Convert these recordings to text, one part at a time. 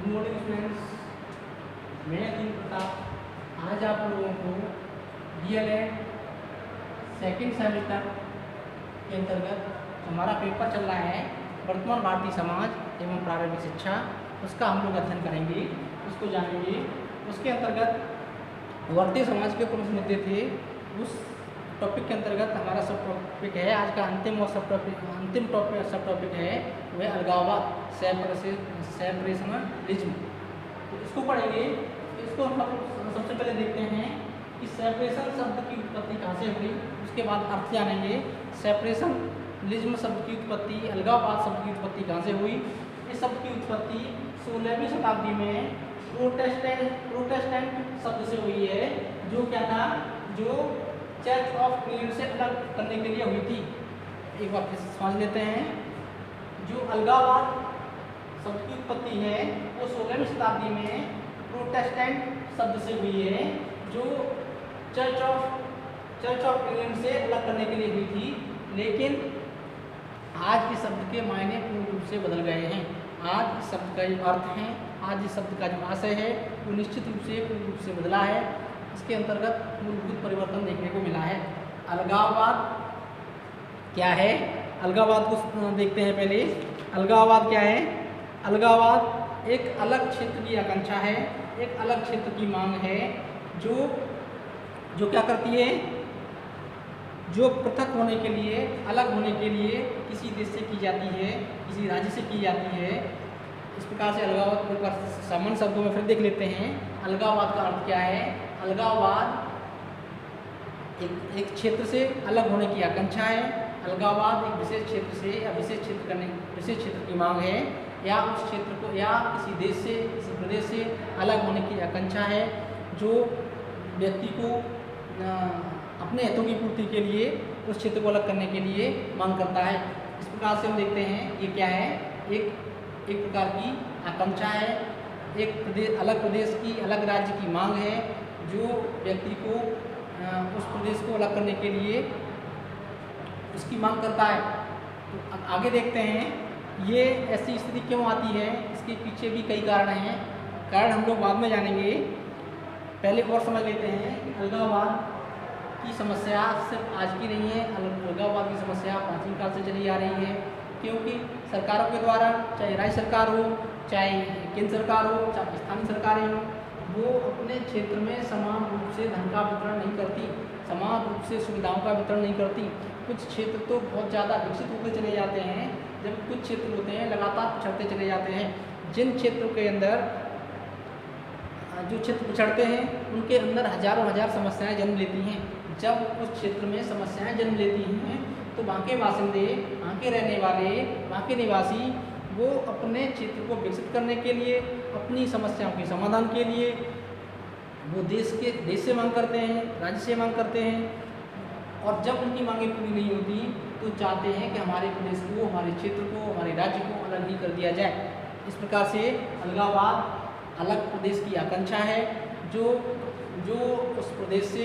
Good morning students, मैं अतुल प्रताप आज आप लोगों को डीएलएड सेकेंड सेमेस्टर के अंतर्गत हमारा पेपर चल रहा है वर्तमान भारतीय समाज एवं प्रारंभिक शिक्षा, उसका हम लोग अध्ययन करेंगे, उसको जानेंगे। उसके अंतर्गत भारतीय समाज के प्रमुख मुद्दे थे, उस टॉपिक के अंतर्गत हमारा सब टॉपिक है आज का अंतिम सब टॉपिक है वह अलगाववाद, सेपरेशनलिज्म। तो इसको पढ़ेंगे। इसको हम सबसे पहले देखते हैं कि सेपरेशन शब्द की उत्पत्ति कहाँ से हुई, उसके बाद अर्थ जानेंगे। सेपरेशनलिज्म शब्द की उत्पत्ति, अलगाववाद शब्द की उत्पत्ति कहाँ से हुई। इस शब्द की उत्पत्ति 16वीं शताब्दी में प्रोटेस्टेंट शब्द से हुई है, जो क्या था, जो चर्च ऑफ इंग्लैंड से अलग करने के लिए हुई थी। एक बार फिर समझ लेते हैं। जो अलगाववाद शब्द की उत्पत्ति है वो 16वीं शताब्दी में प्रोटेस्टेंट शब्द से हुई है, जो चर्च ऑफ इंग्लैंड से अलग करने के लिए हुई थी। लेकिन आज इस शब्द के मायने पूर्ण रूप से बदल गए हैं। आज इस शब्द का जो अर्थ है, आज इस शब्द का जो आशय है वो निश्चित रूप से पूर्ण रूप से बदला है। इसके अंतर्गत मूलभूत परिवर्तन देखने को मिला है। अलगाववाद क्या है, अलगाववाद को देखते हैं पहले। अलगाववाद क्या है? अलगाववाद एक अलग क्षेत्र की आकांक्षा है, एक अलग क्षेत्र की मांग है, जो क्या करती है, जो पृथक होने के लिए, अलग होने के लिए किसी देश से की जाती है, किसी राज्य से की जाती है। इस प्रकार से अलगाववाद को सामान्य शब्दों में फिर देख लेते हैं। अलगाववाद का अर्थ क्या है? अलगाववाद एक क्षेत्र से अलग होने की आकांक्षा है। अलगाववाद एक विशेष क्षेत्र से या विशेष क्षेत्र की मांग है, या उस क्षेत्र को या किसी देश से, किसी प्रदेश से अलग होने की आकांक्षा है, जो व्यक्ति को अपने हितों की पूर्ति के लिए उस क्षेत्र को अलग करने के लिए मांग करता है। इस प्रकार से हम देखते हैं ये क्या है, एक प्रकार की आकांक्षा है, एक अलग प्रदेश की, अलग राज्य की मांग है, जो व्यक्ति को उस प्रदेश को अलग करने के लिए उसकी मांग करता है। तो आगे देखते हैं ये ऐसी स्थिति क्यों आती है, इसके पीछे भी कई कारण हैं। कारण हम लोग बाद में जानेंगे, पहले और समझ लेते हैं कि अलगाववाद की समस्या सिर्फ आज की नहीं है। अलगाववाद की समस्या प्राचीन काल से चली आ रही है, क्योंकि सरकारों के द्वारा, चाहे राज्य सरकार हो, चाहे केंद्र सरकार हो, चाहे स्थानीय सरकारें हों, वो अपने क्षेत्र में समान रूप से धन का वितरण नहीं करती, समान रूप से सुविधाओं का वितरण नहीं करती। कुछ क्षेत्र तो बहुत ज़्यादा विकसित होते चले जाते हैं, जब कुछ क्षेत्र होते हैं लगातार पिछड़ते चले जाते हैं। जिन क्षेत्रों के अंदर जो क्षेत्र पिछड़ते हैं उनके अंदर हजार समस्याएं जन्म लेती हैं। जब उस क्षेत्र में समस्याएं जन्म लेती हैं तो वहाँ के बासिंदे, वहाँ के रहने वाले, वहाँ के निवासी वो अपने क्षेत्र को विकसित करने के लिए, अपनी समस्याओं के समाधान के लिए वो देश से मांग करते हैं, राज्य से मांग करते हैं। और जब उनकी मांगें पूरी नहीं होती तो चाहते हैं कि हमारे प्रदेश को, हमारे क्षेत्र को, हमारे राज्य को अलग ही कर दिया जाए। इस प्रकार से अलगाववाद अलग प्रदेश की आकांक्षा है, जो उस प्रदेश से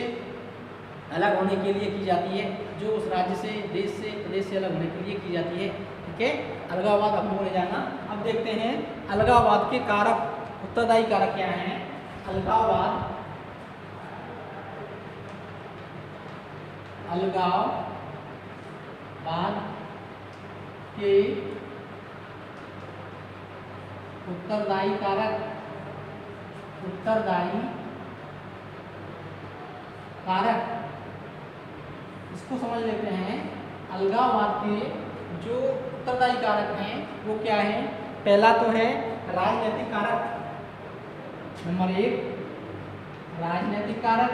अलग होने के लिए की जाती है, जो उस राज्य से, देश से, प्रदेश से अलग होने के लिए की जाती है। ठीक है, अलगाववाद हम लोगों ने जाना। अब देखते हैं अलगाववाद के कारक, उत्तरदायी कारक क्या हैं। अलगाववाद के उत्तरदायी कारक, इसको समझ लेते हैं। अलगाववाद के जो उत्तरदायी कारक हैं वो क्या है? पहला तो है राजनीतिक कारक। नंबर 1 राजनीतिक कारक,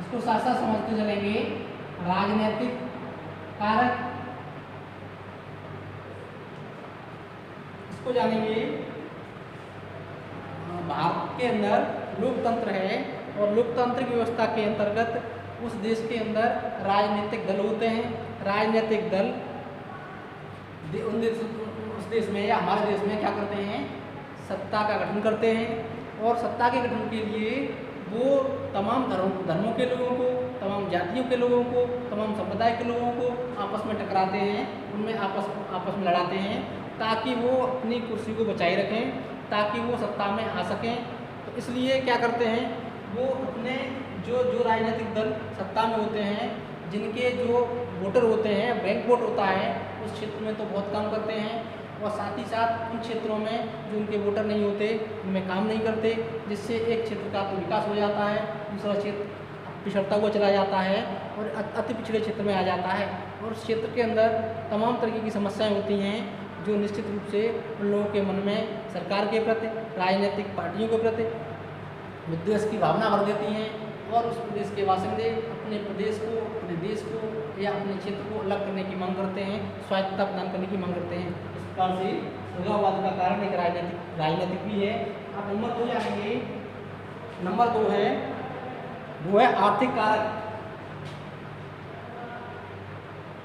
इसको साथ साथ समझते चलेंगे। राजनीतिक कारक, इसको जानेंगे। भारत के अंदर लोकतंत्र है और लोकतांत्रिक व्यवस्था के अंतर्गत उस देश के अंदर राजनीतिक दल होते हैं। राजनीतिक दल उस देश में या हमारे देश में क्या करते हैं? सत्ता का गठन करते हैं, और सत्ता के गठन के लिए वो तमाम धर्मों के लोगों को, तमाम जातियों के लोगों को, तमाम संप्रदाय के लोगों को आपस में टकराते हैं, उनमें आपस में लड़ाते हैं ताकि वो अपनी कुर्सी को बचाए रखें, ताकि वो सत्ता में आ सकें। तो इसलिए क्या करते हैं, वो अपने जो राजनीतिक दल सत्ता में होते हैं, जिनके जो वोटर होते हैं, बैंक वोट होता है, उस क्षेत्र में तो बहुत काम करते हैं, और साथ ही साथ उन क्षेत्रों में जो उनके वोटर नहीं होते उनमें काम नहीं करते, जिससे एक क्षेत्र का तो विकास हो जाता है, दूसरा क्षेत्र पिछड़ता हुआ चला जाता है और अति पिछड़े क्षेत्र में आ जाता है। और उस क्षेत्र के अंदर तमाम तरीके की समस्याएं होती हैं, जो निश्चित रूप से उन लोगों के मन में सरकार के प्रति, राजनीतिक पार्टियों के प्रति विद्वेष की भावना भर देती हैं, और उस प्रदेश के बासिंदे अपने प्रदेश को, अपने देश को या अपने क्षेत्र को अलग करने की मांग करते हैं, स्वायत्तता प्रदान करने की मांग करते हैं। इस प्रकार से अलगाववाद का कारण एक राजनीतिक भी है। अब नंबर 2 जाएंगे। नंबर 2 है, वो है आर्थिक कारक।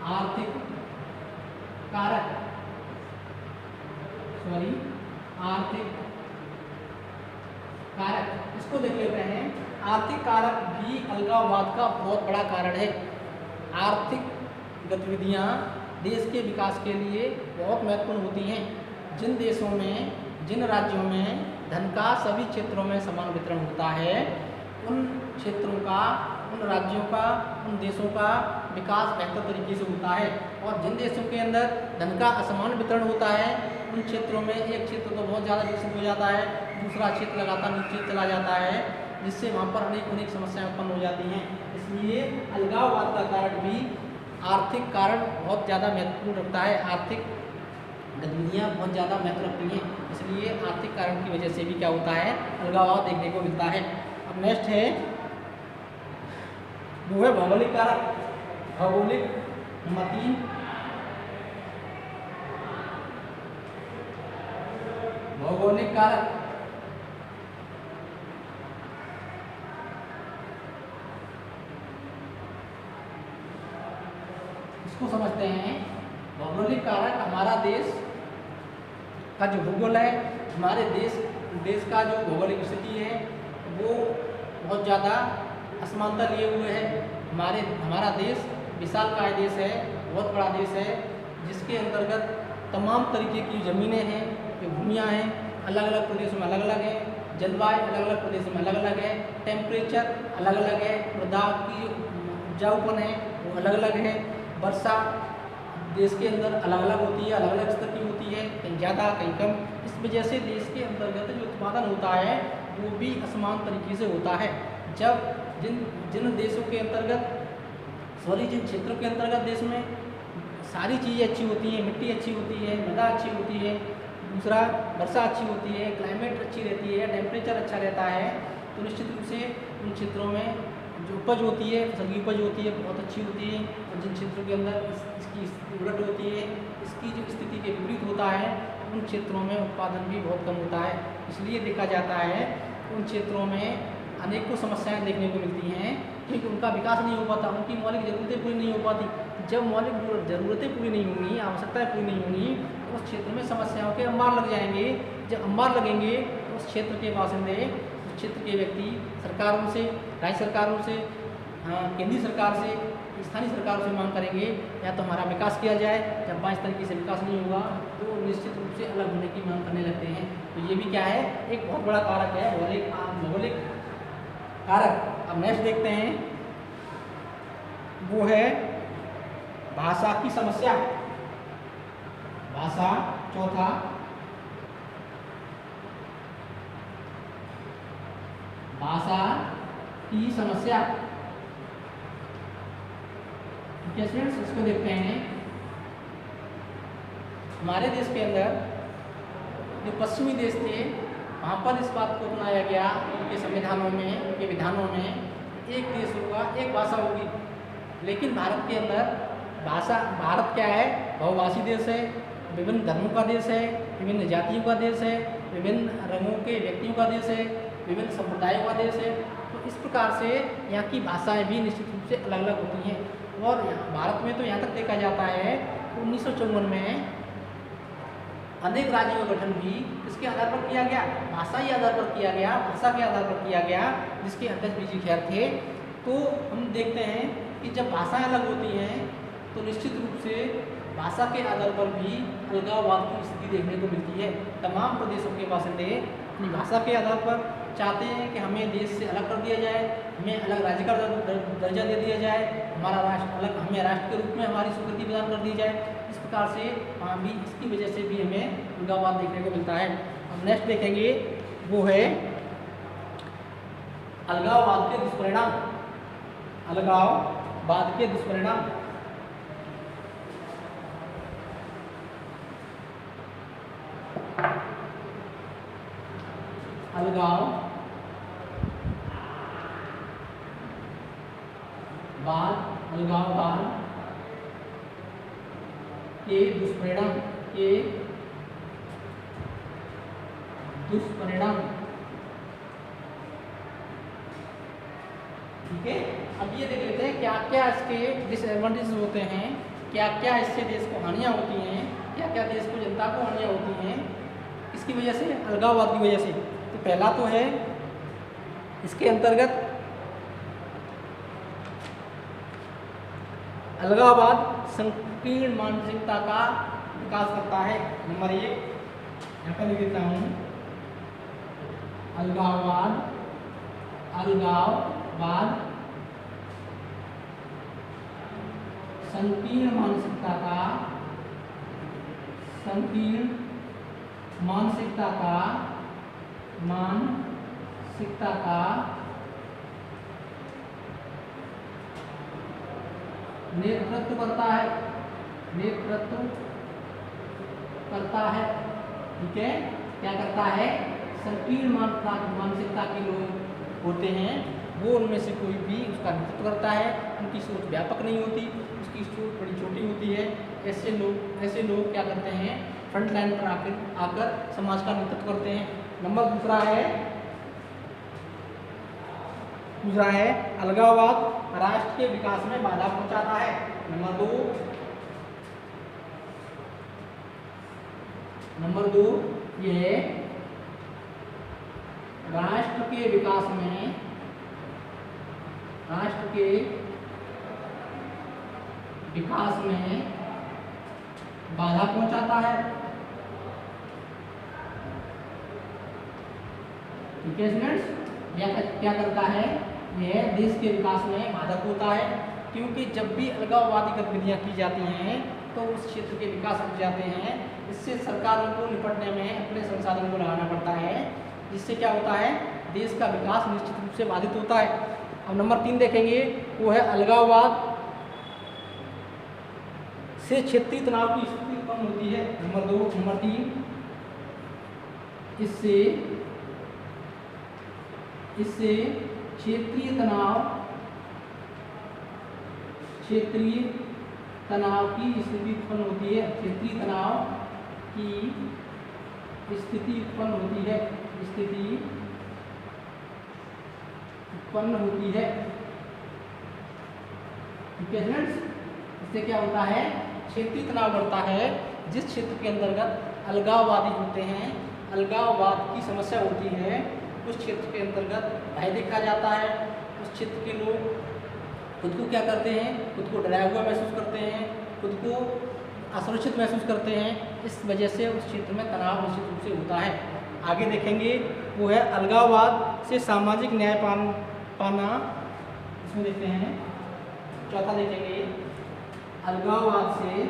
आर्थिक कारक, इसको देख लेते हैं। आर्थिक कारक भी अलगाववाद का बहुत बड़ा कारण है। आर्थिक गतिविधियां देश के विकास के लिए बहुत महत्वपूर्ण होती हैं। जिन देशों में, जिन राज्यों में धन का सभी क्षेत्रों में समान वितरण होता है, उन क्षेत्रों का, उन राज्यों का, उन देशों का विकास बेहतर तरीके से होता है। और जिन देशों के अंदर धन का असमान वितरण होता है, उन क्षेत्रों में एक क्षेत्र तो बहुत ज़्यादा विकसित हो जाता है, दूसरा क्षेत्र लगातार नीचे चला जाता है, जिससे वहाँ पर अनेक समस्याएं उत्पन्न हो जाती हैं। इसलिए अलगाववाद का कारण भी आर्थिक कारण बहुत ज़्यादा महत्वपूर्ण रखता है। आर्थिक गतिविधियाँ बहुत ज़्यादा महत्व रखती हैं, इसलिए आर्थिक कारण की वजह से भी क्या होता है, अलगाववाद देखने को मिलता है। अब नेक्स्ट है, वो है भौगोलिक कारक। भौगोलिक, नंबर 3, भौगोलिक कारक। इसको समझते हैं। भौगोलिक कारक हमारा देश का जो भूगोल है, हमारे देश का जो भौगोलिक स्थिति है, वो बहुत ज़्यादा असमानता लिए हुए है। हमारा देश विशालकाय देश है, बहुत बड़ा देश है, जिसके अंतर्गत तमाम तरीके की ज़मीनें हैं, जो भूमियाँ हैं, अलग अलग प्रदेशों में अलग अलग है, जलवायु अलग अलग प्रदेशों में अलग अलग है, टेम्परेचर अलग अलग है, मृदा की उपजाऊपन है वो अलग अलग है, वर्षा देश के अंदर अलग अलग होती है, अलग अलग स्तर की होती है, कहीं ज़्यादा कहीं कम। इस वजह से देश के अंतर्गत जो उत्पादन होता है वो भी असमान तरीके से होता है। जब जिन देशों के अंतर्गत, जिन क्षेत्रों के अंतर्गत देश में सारी चीज़ें अच्छी होती हैं, मिट्टी अच्छी होती है, मृदा अच्छी होती है, दूसरा वर्षा अच्छी होती है, क्लाइमेट अच्छी रहती है, टेम्परेचर अच्छा रहता है, तो निश्चित रूप से उन क्षेत्रों में जो उपज होती है, फसल की उपज होती है, बहुत अच्छी होती है। और जिन क्षेत्रों के अंदर इसकी उलट होती है, इसकी जो स्थिति के विपरीत होता है, उन क्षेत्रों में उत्पादन भी बहुत कम होता है। इसलिए देखा जाता है उन क्षेत्रों में अनेकों समस्याएं देखने को मिलती हैं, क्योंकि उनका विकास नहीं हो पाता, उनकी मौलिक ज़रूरतें पूरी नहीं हो पाती। जब मौलिक ज़रूरतें पूरी नहीं होंगी, आवश्यकताएँ पूरी नहीं होंगी, तो उस क्षेत्र में समस्याओं के अंबार लग जाएंगे। जब अंबार लगेंगे तो उस क्षेत्र के बासिंदे, उस क्षेत्र के व्यक्ति सरकारों से, राज्य सरकारों से, केंद्रीय सरकार से, स्थानीय सरकारों से मांग करेंगे या तो हमारा विकास किया जाए। जब इस तरीके से विकास नहीं होगा तो निश्चित रूप से अलग होने की मांग करने लगते हैं। तो ये भी क्या है, एक बहुत बड़ा कारक है, भौगोलिक कारक। अब नेक्स्ट देखते हैं, वो है भाषा की समस्या। भाषा, चौथा, भाषा की समस्या। स्टूडेंट्स, इसको देखते हैं। हमारे देश के अंदर जो पश्चिमी देश थे, वहाँ पर इस बात को अपनाया गया उनके संविधानों में, उनके विधानों में, एक देश होगा, एक भाषा होगी। लेकिन भारत के अंदर भारत क्या है, बहुभाषी देश है, विभिन्न धर्मों का देश है, विभिन्न जातियों का देश है, विभिन्न रंगों के व्यक्तियों का देश है, विभिन्न संप्रदायों का देश है। तो इस प्रकार से यहाँ की भाषाएं भी निश्चित रूप से अलग अलग होती हैं। और भारत में तो यहाँ तक देखा जाता है 1954 में अनेक राज्यों का गठन भी इसके आधार पर किया गया, भाषाई आधार पर किया गया, भाषा के आधार पर किया गया, जिसके अध्यक्ष बीजी खैर थे। तो हम देखते हैं कि जब भाषाएं अलग होती हैं तो निश्चित रूप से भाषा के आधार पर भी अलगाववाद की स्थिति देखने को मिलती है। तमाम प्रदेशों के बासिंदे अपनी भाषा के आधार पर चाहते हैं कि हमें देश से अलग कर दिया जाए, हमें अलग राज्य का दर्जा दे दिया जाए, हमारा राष्ट्र अलग, हमें राष्ट्र के रूप में हमारी स्वीकृति प्रदान कर दी जाए। इस प्रकार से वहाँ भी इसकी वजह से भी हमें अलगाववाद देखने को मिलता है। अब नेक्स्ट देखेंगे वो है अलगाववाद के दुष्परिणाम। अलगाववाद के दुष्परिणाम। अलगाववाद के दुष्परिणाम। ठीक है, अब ये देख लेते हैं क्या क्या इसके डिसएडवांटेज होते हैं, क्या क्या इससे देश को हानियाँ होती हैं, क्या क्या देश को जनता को हानियाँ होती हैं इसकी वजह से, अलगाववाद की वजह से। तो पहला तो है इसके अंतर्गत अलगाववाद संकीर्ण मानसिकता का विकास करता है। नंबर 1 यहाँ पर लिख देता हूँ, अलगाववाद संकीर्ण मानसिकता का नेतृत्व करता है। ठीक है, क्या करता है? संकीर्ण मानसिकता के लोग होते हैं वो उनमें से कोई भी उसका नेतृत्व करता है, उनकी सोच व्यापक नहीं होती, उसकी सोच बड़ी छोटी होती है। ऐसे लोग क्या करते हैं? फ्रंट लाइन पर आकर समाज का नेतृत्व करते हैं। नंबर दूसरा है अलगाववाद राष्ट्र के विकास में बाधा पहुंचाता है। नंबर दो ये राष्ट्र के विकास में बाधा पहुंचाता है। ठीक है स्टूडेंट्स, यह क्या करता है? यह देश के विकास में बाधक होता है, क्योंकि जब भी अलगाववादी गतिविधियां की जाती हैं तो उस क्षेत्र के विकास रुक जाते हैं। इससे सरकारों को निपटने में अपने संसाधन को लगाना पड़ता है, जिससे क्या होता है? देश का विकास निश्चित रूप से बाधित होता है। अब नंबर 3 देखेंगे, वो है अलगाववाद से क्षेत्रीय तनाव की स्थिति उत्पन्न होती है। नंबर 3 इससे क्षेत्रीय तनाव की स्थिति उत्पन्न होती है। क्षेत्रीय तनाव की स्थिति उत्पन्न होती है। ठीक है फ्रेंड्स, इससे क्या होता है? क्षेत्रीय तनाव बढ़ता है। जिस क्षेत्र के अंतर्गत अलगाववादी होते हैं, अलगाववाद की समस्या होती है, उस क्षेत्र के अंतर्गत भय देखा जाता है। उस क्षेत्र के लोग खुद को क्या करते हैं? खुद को डराया हुआ महसूस करते हैं, खुद को असुरक्षित महसूस करते हैं। इस वजह से उस क्षेत्र में तनाव निश्चित रूप से होता है। आगे देखेंगे वो है अलगाववाद से सामाजिक न्याय पाना। इसमें देखते हैं, चौथा देखेंगे अलगाववाद से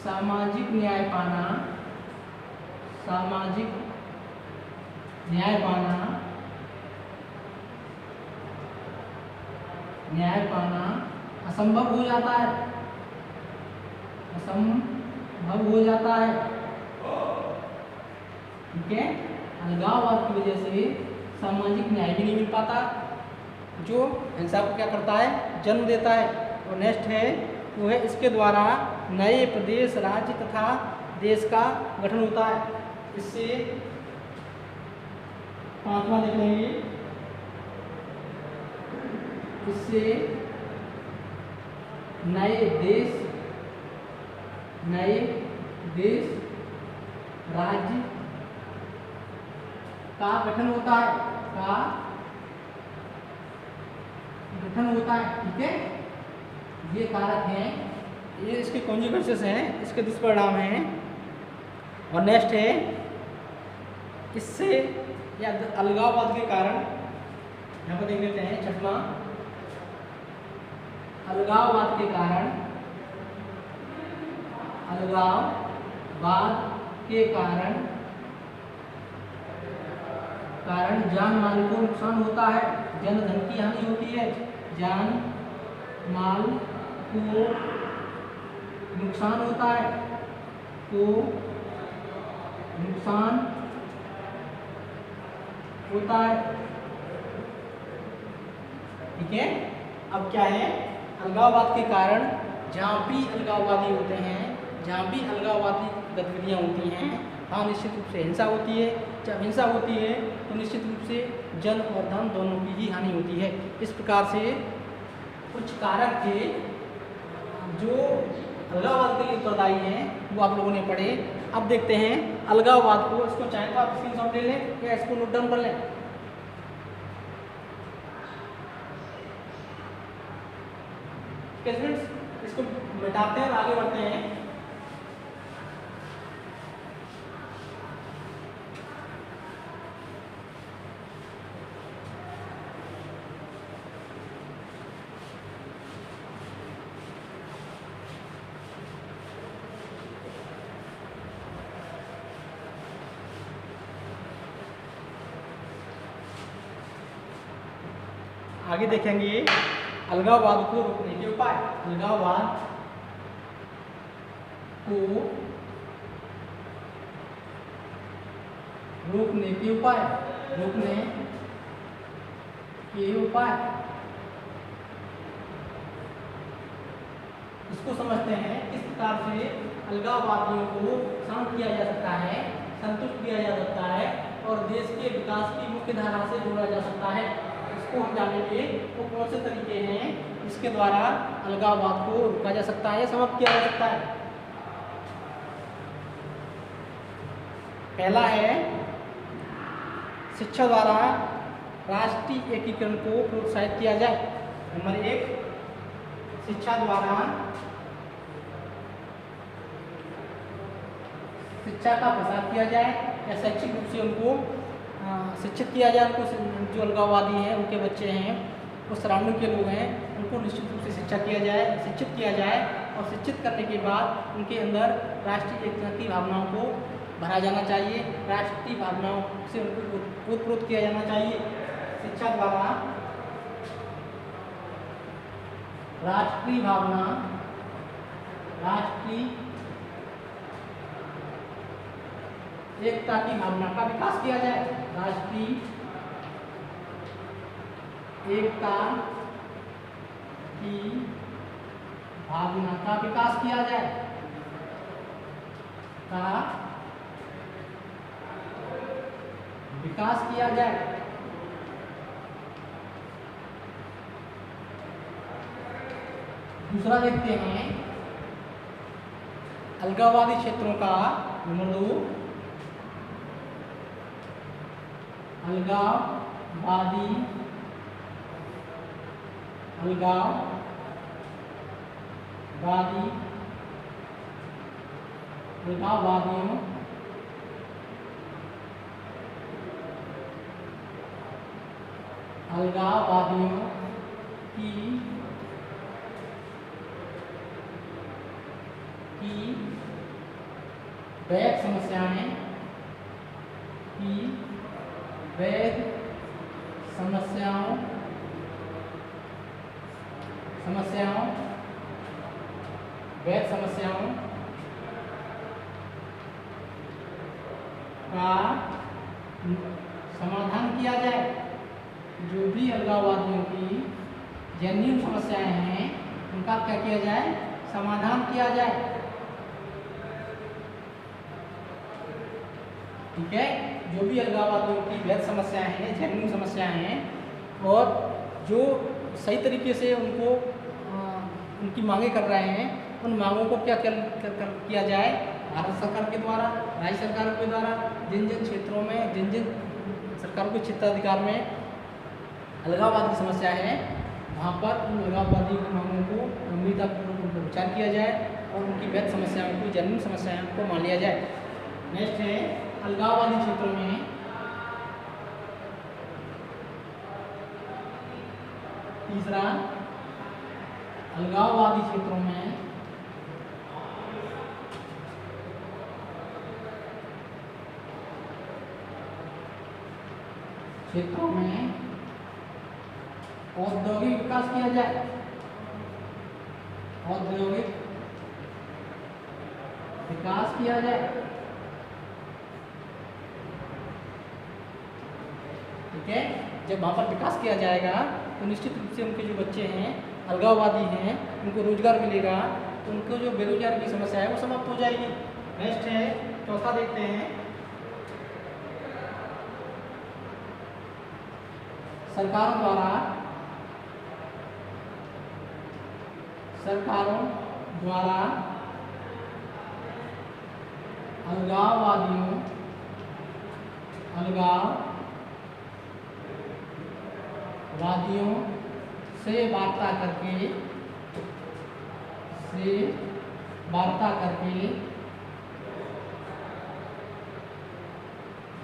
सामाजिक न्याय पाना असंभव हो जाता है। ठीक है, अलगाववाद की वजह से सामाजिक न्याय भी नहीं मिल पाता, जो हिंसा को क्या करता है? जन्म देता है। और नेक्स्ट है वो है इसके द्वारा नए प्रदेश, राज्य तथा देश का गठन होता है। इससे 5वां देख लेंगे, इससे नए देश राज्य का गठन होता है। गठन होता है। ठीक है, ये कारक हैं, ये इसके कॉन्सिक्वेंसेस हैं, इसके दुष्परिणाम हैं। और नेक्स्ट है, इससे या अलगाववाद के कारण, यहाँ पर देख लेते हैं छठवां, अलगाववाद के कारण, अलगाववाद के कारण जान माल को नुकसान होता है, जन धन की हानि होती है, जान माल को नुकसान होता है, तो नुकसान होता है। ठीक है, अब क्या है, अलगाववाद के कारण जहाँ भी अलगाववादी होते हैं, जहाँ भी अलगाववादी गतिविधियाँ होती हैं, हाँ निश्चित रूप से हिंसा होती है। जब हिंसा होती है तो निश्चित रूप से जन और धन दोनों की ही हानि होती है। इस प्रकार से कुछ कारक थे जो अलगाववाद के लिए उत्तरदायी हैं, वो आप लोगों ने पढ़े। अब देखते हैं अलगाववाद को, इसको चाहे तो आप स्क्रीनशॉट ले लें या इसको नोट डाउन कर लें। इसको मिटाते हैं और आगे बढ़ते हैं। आगे देखेंगे अलगाववाद को रोकने के उपाय। अलगाववाद को रोकने के उपाय, रोकने के उपाय, इसको समझते हैं किस प्रकार से अलगाववादियों को शांत किया जा सकता है, संतुष्ट किया जा सकता है और देश के विकास की मुख्य धारा से जोड़ा जा सकता है। इसको हम जानेंगे वो कौन से तरीके हैं इसके द्वारा अलगाववाद को रोका जा सकता है या समाप्त किया जा सकता है। पहला है शिक्षा द्वारा राष्ट्रीय एकीकरण को प्रोत्साहित किया जाए। नंबर 1, शिक्षा द्वारा शिक्षा का प्रसार किया जाए या शैक्षिक रूप से उनको शिक्षित किया जाए। उनको जो अलगाववादी हैं, उनके बच्चे हैं, वो सराउंडिंग के लोग हैं, उनको निश्चित रूप से शिक्षा किया जाए, शिक्षित किया जाए और शिक्षित करने के बाद उनके अंदर राष्ट्रीय एकता की भावनाओं को भरा जाना चाहिए, राष्ट्रीय भावनाओं से उनको ओतप्रोत किया जाना चाहिए। शिक्षा द्वारा राष्ट्रीय भावना, राष्ट्रीय एकता की भावना का विकास किया जाए, राष्ट्रीय एकता की भावना का विकास किया जाए, का विकास किया जाए। दूसरा देखते हैं अलगाववादी क्षेत्रों का। नंबर 2, अलगाववादियों की वैध समस्याएं, वैध समस्याओं का समाधान किया जाए। जो भी अलगाववादियों की जेन्युइन समस्याएं हैं उनका क्या किया जाए, समाधान किया जाए। ठीक है, जो भी अलगाववादियों की वैध समस्याएं हैं, जेन्युइन समस्याएं हैं और जो सही तरीके से उनको उनकी मांगे कर रहे हैं, उन मांगों को क्या किया जाए, भारत सरकार के द्वारा, राज्य सरकारों के द्वारा, जिन जिन क्षेत्रों में, जिन जिन सरकारों के क्षेत्राधिकार में अलगाववाद की समस्या है, वहाँ पर उन अलगाववादी की मांगों को गंभीरतापूर्वक उन पर विचार किया जाए और उनकी वैध समस्याओं को, जेन्युइन समस्याओं को मान लिया जाए। नेक्स्ट है अलगाववादी क्षेत्रों में तीसरा, अलगाववादी क्षेत्रों में औद्योगिक विकास किया जाए। औद्योगिक विकास किया जाए, ठीक है। जब वहाँ पर विकास किया जाएगा तो निश्चित रूप से उनके जो बच्चे हैं, अलगाववादी हैं, उनको रोजगार मिलेगा, तो उनको जो बेरोजगारी की समस्या है वो समाप्त हो जाएगी। नेक्स्ट है चौथा, देखते हैं सरकारों द्वारा अलगाववादियों से वार्ता करके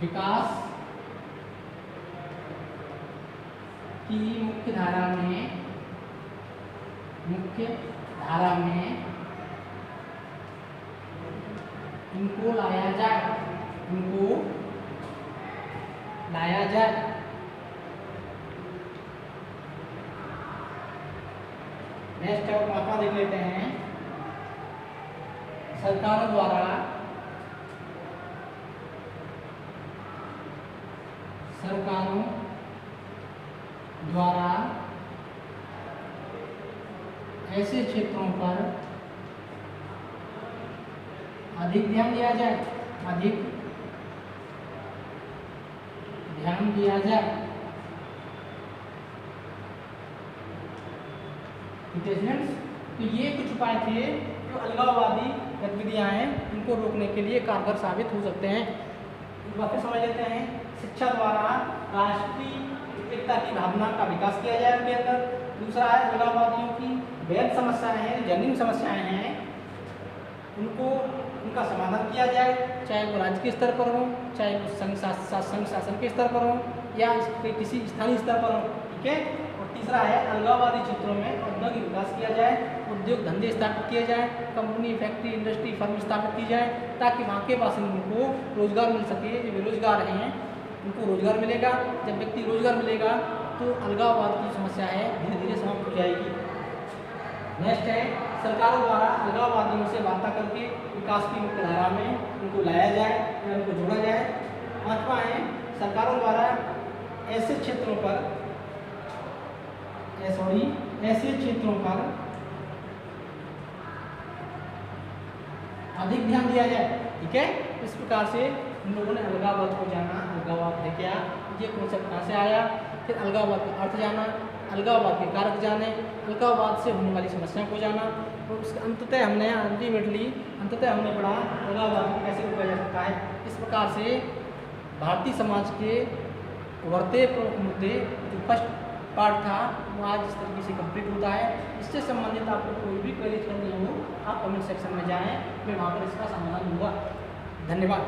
विकास की मुख्य धारा में इनको लाया जाए। नेक्स्ट है पांचवा, देख लेते हैं सरकारों द्वारा ऐसे क्षेत्रों पर अधिक ध्यान दिया जाए। तो ये कुछ उपाय थे जो अलगाववादी गतिविधियां हैं उनको रोकने के लिए कारगर साबित हो सकते हैं। एक बात फिर समझ लेते हैं, शिक्षा द्वारा राष्ट्रीय एकता की भावना का विकास किया जाए उनके अंदर। दूसरा है अलगाववादियों की वैध समस्याएं हैं, जेन्युइन समस्याएं हैं, उनको उनका समाधान किया जाए, चाहे वो राज्य के स्तर पर हो, चाहे वो संघ शासन के स्तर पर हो या किसी स्थानीय स्तर पर हो, ठीक है। और तीसरा है अलगाववादी क्षेत्रों में औद्योगिक विकास किया जाए, उद्योग धंधे स्थापित किए जाए, कंपनी, फैक्ट्री, इंडस्ट्री, फर्म स्थापित की जाए ताकि वहाँ के बासिंदों को रोजगार मिल सके। जो बेरोजगार हैं उनको रोजगार मिलेगा। जब व्यक्ति रोजगार मिलेगा तो अलगाववाद की समस्या है धीरे धीरे समाप्त हो जाएगी। नेक्स्ट है सरकारों द्वारा अलगाववादियों से वार्ता करके विकास की मुख्य धारा में उनको लाया जाए या उनको जोड़ा जाए। पांचवा है सरकारों द्वारा ऐसे क्षेत्रों पर अधिक ध्यान दिया जाए, ठीक है। इस प्रकार से हम लोगों ने अलगाववाद को जाना, अलगाववाद है क्या, ये कॉन्सेप्ट कहाँ से आया, फिर अलगाववाद का अर्थ जाना, अलगाववाद के कारक जाने, अलगाववाद से होने वाली समस्याओं को जाना, और उसके अंततः हमने पढ़ा अलगाववाद को कैसे रोका जा सकता है। इस प्रकार से भारतीय समाज के उभरते प्रमुख मुद्दे जो फर्स्ट पार्ट था वो आज इस तरीके से कंप्लीट होता है। इससे संबंधित आपको कोई भी क्वेरी करनी हो आप कमेंट सेक्शन में जाएं, मैं वहाँ पर इसका समाधान दूंगा। धन्यवाद।